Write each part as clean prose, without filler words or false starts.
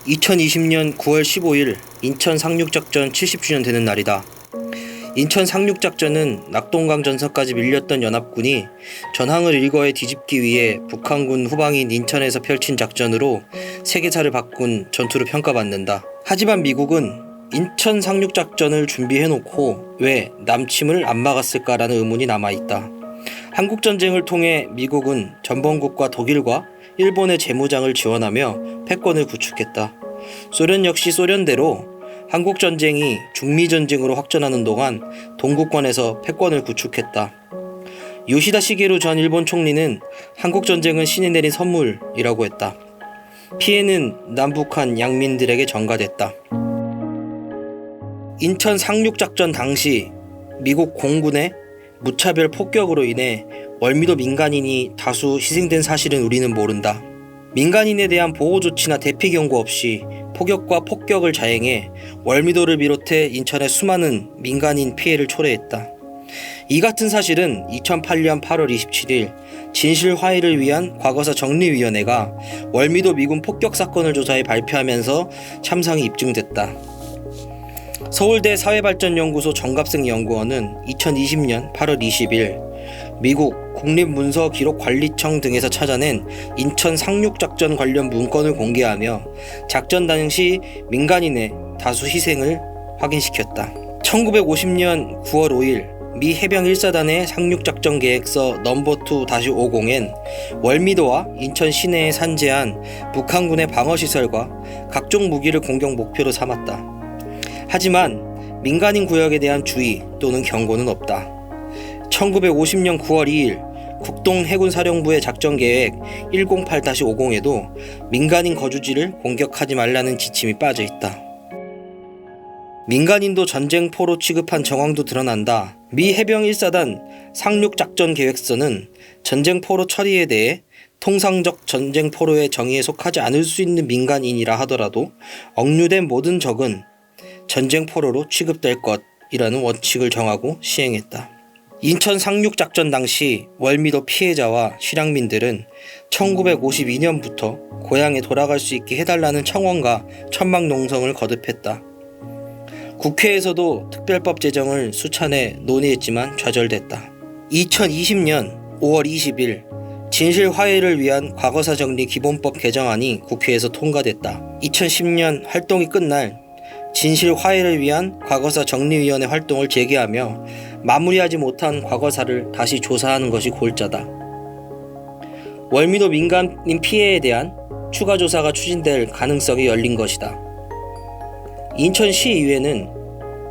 2020년 9월 15일 인천 상륙작전 70주년 되는 날이다. 인천 상륙작전은 낙동강 전선까지 밀렸던 연합군이 전황을 일거에 뒤집기 위해 북한군 후방인 인천에서 펼친 작전으로 세계사를 바꾼 전투로 평가받는다. 하지만 미국은 인천 상륙작전을 준비해놓고 왜 남침을 안 막았을까라는 의문이 남아있다. 한국전쟁을 통해 미국은 전범국과 독일과 일본의 재무장을 지원하며 패권을 구축했다. 소련 역시 소련대로 한국전쟁이 중미전쟁으로 확전하는 동안 동구권에서 패권을 구축했다. 요시다 시게루 전 일본 총리는 한국전쟁은 신이 내린 선물이라고 했다. 피해는 남북한 양민들에게 전가됐다. 인천 상륙작전 당시 미국 공군의 무차별 폭격으로 인해 월미도 민간인이 다수 희생된 사실은 우리는 모른다. 민간인에 대한 보호 조치나 대피 경고 없이 포격과 폭격을 자행해 월미도를 비롯해 인천의 수많은 민간인 피해를 초래했다. 이 같은 사실은 2008년 8월 27일 진실화해를 위한 과거사 정리위원회가 월미도 미군 폭격 사건을 조사해 발표하면서 참상이 입증됐다. 서울대 사회발전연구소 정갑생 연구원은 2020년 8월 20일 미국 국립문서기록관리청 등에서 찾아낸 인천 상륙작전 관련 문건을 공개하며 작전 당시 민간인의 다수 희생을 확인시켰다. 1950년 9월 5일 미 해병 1사단의 상륙작전 계획서 넘버2-50엔 월미도와 인천 시내에 산재한 북한군의 방어시설과 각종 무기를 공격 목표로 삼았다. 하지만 민간인 구역에 대한 주의 또는 경고는 없다. 1950년 9월 2일 국동해군사령부의 작전계획 108-50에도 민간인 거주지를 공격하지 말라는 지침이 빠져 있다. 민간인도 전쟁포로 취급한 정황도 드러난다. 미 해병 1사단 상륙작전계획서는 전쟁포로 처리에 대해 통상적 전쟁포로의 정의에 속하지 않을 수 있는 민간인이라 하더라도 억류된 모든 적은 전쟁포로로 취급될 것이라는 원칙을 정하고 시행했다. 인천 상륙작전 당시 월미도 피해자와 실향민들은 1952년부터 고향에 돌아갈 수 있게 해달라는 청원과 천막농성을 거듭했다. 국회에서도 특별법 제정을 수차례 논의했지만 좌절됐다. 2020년 5월 20일 진실화해를 위한 과거사 정리 기본법 개정안이 국회에서 통과됐다. 2010년 활동이 끝날 진실화해를 위한 과거사 정리위원회 활동을 재개하며 마무리하지 못한 과거사를 다시 조사하는 것이 골자다. 월미도 민간인 피해에 대한 추가 조사가 추진될 가능성이 열린 것이다. 인천시의회는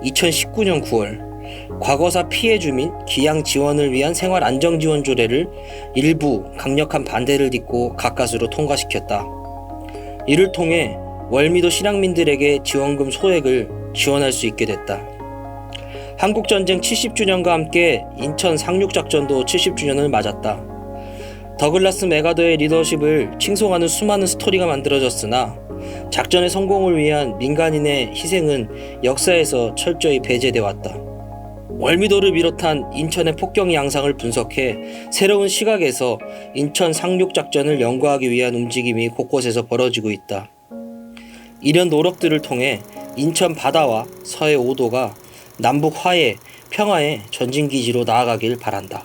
2019년 9월 과거사 피해 주민 기양 지원을 위한 생활 안정 지원 조례를 일부 강력한 반대를 딛고 가까스로 통과시켰다. 이를 통해 월미도 실향민들에게 지원금 소액을 지원할 수 있게 됐다. 한국전쟁 70주년과 함께 인천 상륙작전도 70주년을 맞았다. 더글라스 맥아더의 리더십을 칭송하는 수많은 스토리가 만들어졌으나 작전의 성공을 위한 민간인의 희생은 역사에서 철저히 배제돼 왔다. 월미도를 비롯한 인천의 폭격 양상을 분석해 새로운 시각에서 인천 상륙작전을 연구하기 위한 움직임이 곳곳에서 벌어지고 있다. 이런 노력들을 통해 인천 바다와 서해 5도가 남북 화해, 평화의 전진기지로 나아가길 바란다.